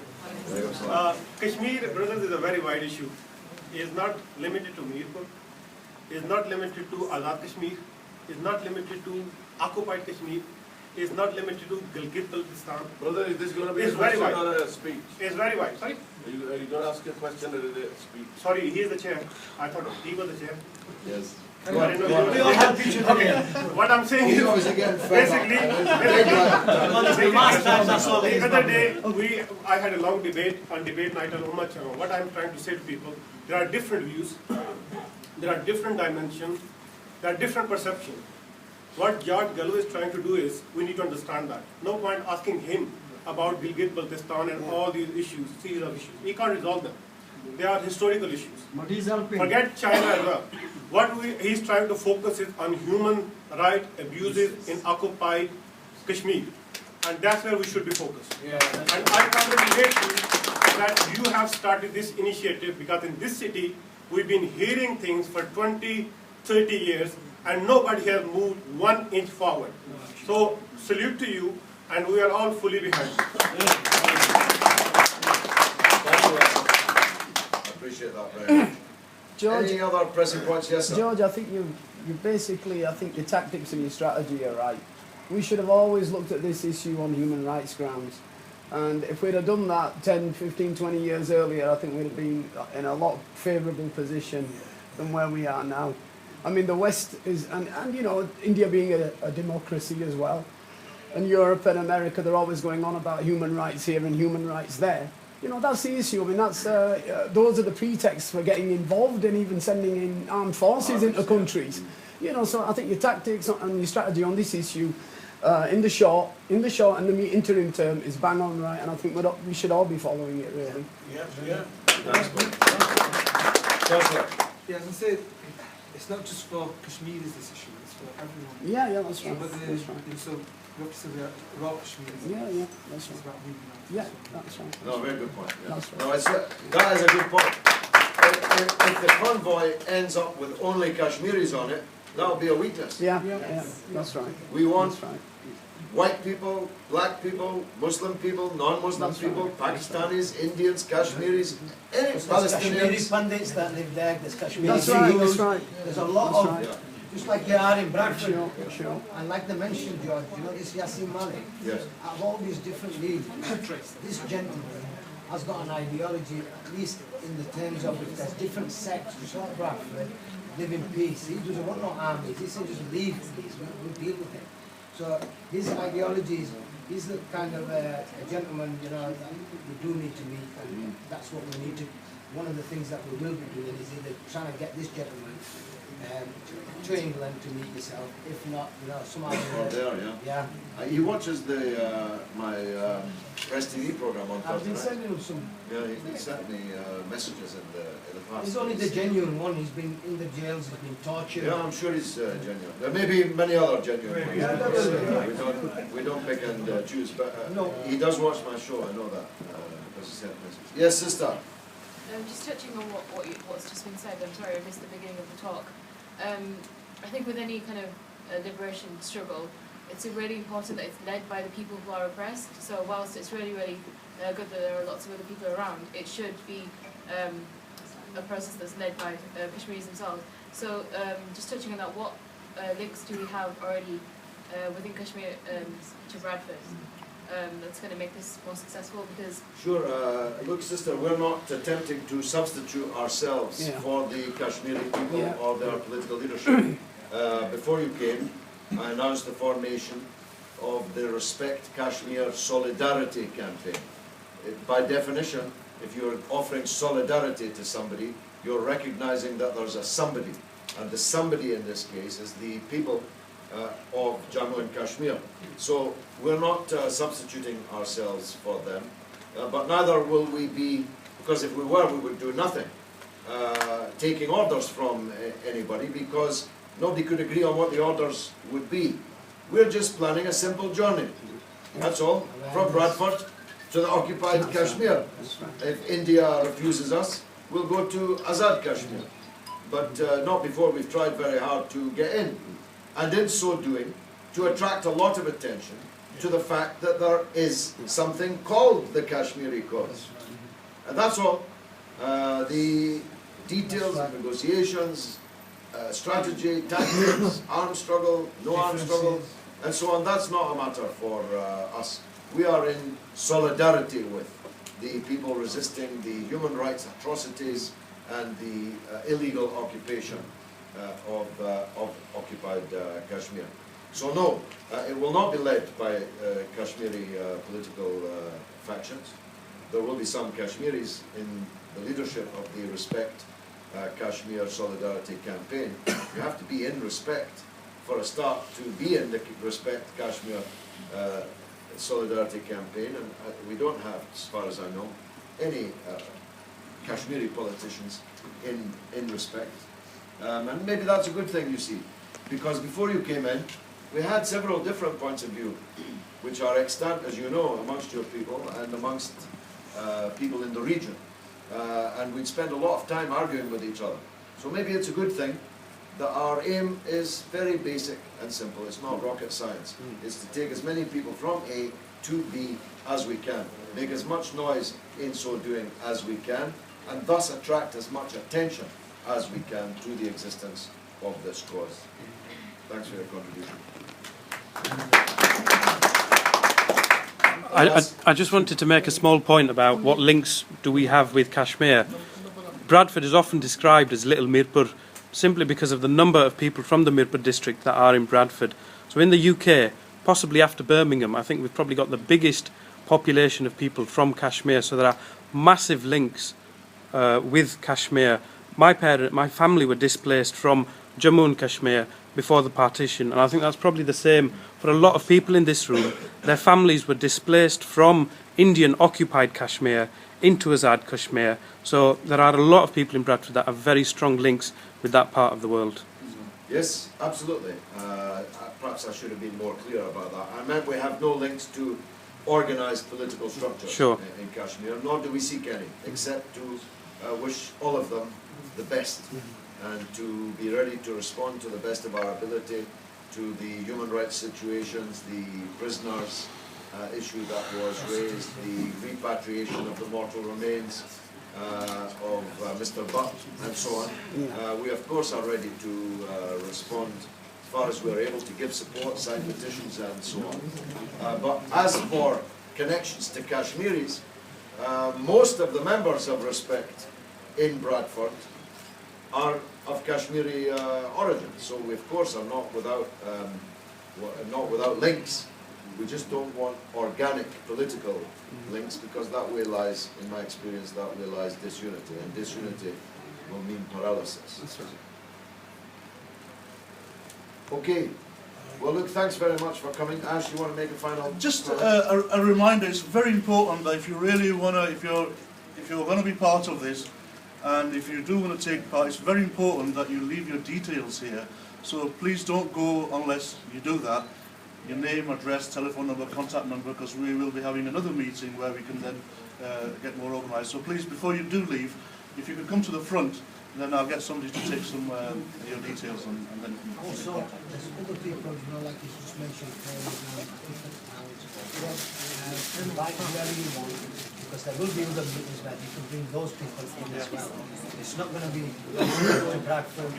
Kashmir, brothers, is a very wide issue. It is not limited to Mirpur. It is not limited to Azad Kashmir. It is not limited to occupied Kashmir. It is not limited to Gilgit-Baltistan. Brother, is this going to be a It's very question wide. or a speech? It is very wide. Sorry? Are you going to ask a question or is it a speech? Sorry, he is the chair. I thought he was the chair. Yes. I didn't know he was the chair. Okay. What I'm saying is, basically, the other day, I had a long debate on debate night on Ummah Channel. What I'm trying to say to people, there are different views, there are different dimensions, there are different perceptions. What George Galloway is trying to do is, we need to understand that. No point asking him about Gilgit-Baltistan and all these issues, series of issues. He can't resolve them. They are historical issues. But he's helping. Forget China as well. What he's trying to focus is on human rights abuses in occupied Kashmir. And that's where we should be focused. Yeah, and I congratulate you that you have started this initiative, because in this city, we've been hearing things for 20, 30 years, and nobody has moved 1 inch forward. So, salute to you, and we are all fully behind you. I appreciate that very much. George, Any other pressing points? Yes, sir. George, I think you basically, I think your tactics and your strategy are right. We should have always looked at this issue on human rights grounds. And if we'd have done that 10, 15, 20 years earlier, I think we'd have been in a lot favourable position than where we are now. I mean, the West is, and you know, India being a democracy as well, and Europe and America, they're always going on about human rights here and human rights there. You know, that's the issue. I mean, that's those are the pretexts for getting involved in even sending in armed forces into countries. You know, so I think your tactics and your strategy on this issue, in the short and the interim term, is bang on right, and I think we should all be following it, really. Yeah. Yeah, as I said, it's not just for Kashmiris this issue, it's for everyone. Yeah, that's right. But That's right. so we have to say we are raw Kashmiris. Yeah, that's It's right. about human rights. Yeah, that's right. No, very good point. Yeah. That's right. No, that is a good point. If the convoy ends up with only Kashmiris on it, that will be a weakness. Yeah, that's right. We want That's right. white people, black people, Muslim people, non-Muslim That's people, right. Pakistanis, Indians, Kashmiris, any There's Kashmiri Palestinians. pundits that live there, there's Kashmiri That's right, CEOs, that's right. there's a lot That's of, right. just like there are in Bradford. Sure. And like they mentioned, George, you know, this Yassin Malik, Yes. out of all these different leads, this gentleman has got an ideology, at least in the terms of if there's different sects, just like Bradford, live in peace. He doesn't want no armies, he says just leave these, we'll deal with it. So his ideology is he's the kind of a gentleman, you know, that we do need to meet, and that's what we need to. One of the things that we will be doing is either trying to get this gentleman to England to meet yourself. If not, you know, somehow. Oh, there, yeah. Yeah. He watches my Press TV program on I've been Thursday sending him some. Yeah, he sent me messages in the past. He's only the genuine one. He's been in the jails. He's been tortured. Yeah, I'm sure he's genuine. There may be many other genuine ones. Yeah, we don't pick and choose, but no. He does watch my show. I know that because he sent messages. Yes, sister. Just touching on what's just been said. I'm sorry I missed the beginning of the talk. I think with any kind of liberation struggle, it's really important that it's led by the people who are oppressed. So whilst it's really, really good that there are lots of other people around, it should be a process that's led by Kashmiris themselves. So just touching on that, what links do we have already within Kashmir to Bradford that's going to make this more successful? Because Sure. Look, sister, we're not attempting to substitute ourselves for the Kashmiri people or their political leadership. Before you came, I announced the formation of the Respect Kashmir Solidarity Campaign. By definition, if you're offering solidarity to somebody, you're recognizing that there's a somebody. And the somebody in this case is the people of Jammu and Kashmir. So we're not substituting ourselves for them, but neither will we be, because if we were, we would do nothing, taking orders from anybody, because nobody could agree on what the orders would be. We're just planning a simple journey. That's all, from Bradford to the occupied Kashmir. If India refuses us, we'll go to Azad Kashmir. But not before we've tried very hard to get in. And in so doing, to attract a lot of attention to the fact that there is something called the Kashmiri cause. And that's all. The details of negotiations, strategy, tactics, armed struggle, no armed struggle, and so on, that's not a matter for us. We are in solidarity with the people resisting the human rights atrocities and the illegal occupation of occupied Kashmir. So no, it will not be led by Kashmiri political factions. There will be some Kashmiris in the leadership of the Respect Kashmir Solidarity Campaign. You have to be in Respect for a start to be in the Respect Kashmir Solidarity Campaign, and we don't have, as far as I know, any Kashmiri politicians in Respect. And maybe that's a good thing, you see, because before you came in, we had several different points of view, which are extant, as you know, amongst your people and amongst people in the region. And we'd spend a lot of time arguing with each other. So maybe it's a good thing that our aim is very basic and simple. It's not rocket science. It's to take as many people from A to B as we can, make as much noise in so doing as we can, and thus attract as much attention as we can to the existence of this cause. Thanks for your contribution. I just wanted to make a small point about what links do we have with Kashmir. Bradford is often described as Little Mirpur simply because of the number of people from the Mirpur district that are in Bradford. So in the UK, possibly after Birmingham, I think we've probably got the biggest population of people from Kashmir, so there are massive links with Kashmir. My family were displaced from Jammu and Kashmir before the partition, and I think that's probably the same for a lot of people in this room. Their families were displaced from Indian occupied Kashmir into Azad Kashmir, so there are a lot of people in Bradford that have very strong links with that part of the world. Yes, absolutely. Perhaps I should have been more clear about that. I meant we have no links to organised political structures in Kashmir, nor do we seek any, except to wish all of them the best and to be ready to respond to the best of our ability to the human rights situations, the prisoners issue that was raised, the repatriation of the mortal remains of Mr. Butt and so on. We of course are ready to respond as far as we're able to give support, sign petitions and so on. But as for connections to Kashmiris, most of the members of Respect in Bradford are of Kashmiri origin, so we of course are not without links We just don't want organic political links, because that way lies, in my experience, that way lies disunity, and disunity will mean paralysis. That's right. Okay. Well, look, thanks very much for coming. Ash, you want to make a final? Just a reminder, it's very important that if you really want to, if you're going to be part of this, and if you do want to take part, it's very important that you leave your details here. So please don't go unless you do that. Your name, address, telephone number, contact number, because we will be having another meeting where we can then get more organised. So please, before you do leave, if you could come to the front, then I'll get somebody to take some your details and then. Also, there's other people, you know, like you just mentioned, different towns. Invite whoever you want, because there will be other meetings where you can bring those people in as well. It's not going to be to Bradford,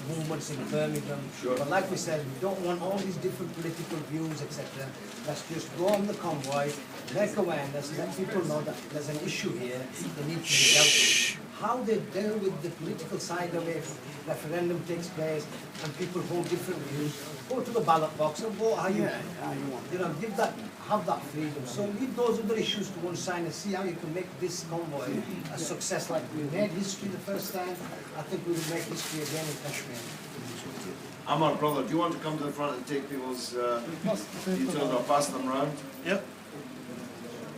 movements in Birmingham. Sure. But like we said, we don't want all these different political views, etc. Let's just go on the convoy, make awareness, let people know that there's an issue here, they need to be dealt with. How they deal with the political side of it, referendum takes place, and people hold different views, go to the ballot box and vote how you want. You know, have that freedom. So leave those other issues to one side and see how you can make this convoy a success. Like we made history the first time, I think we will make history again in Kashmir. Amar, brother, do you want to come to the front and take people's details or pass them around? Yep.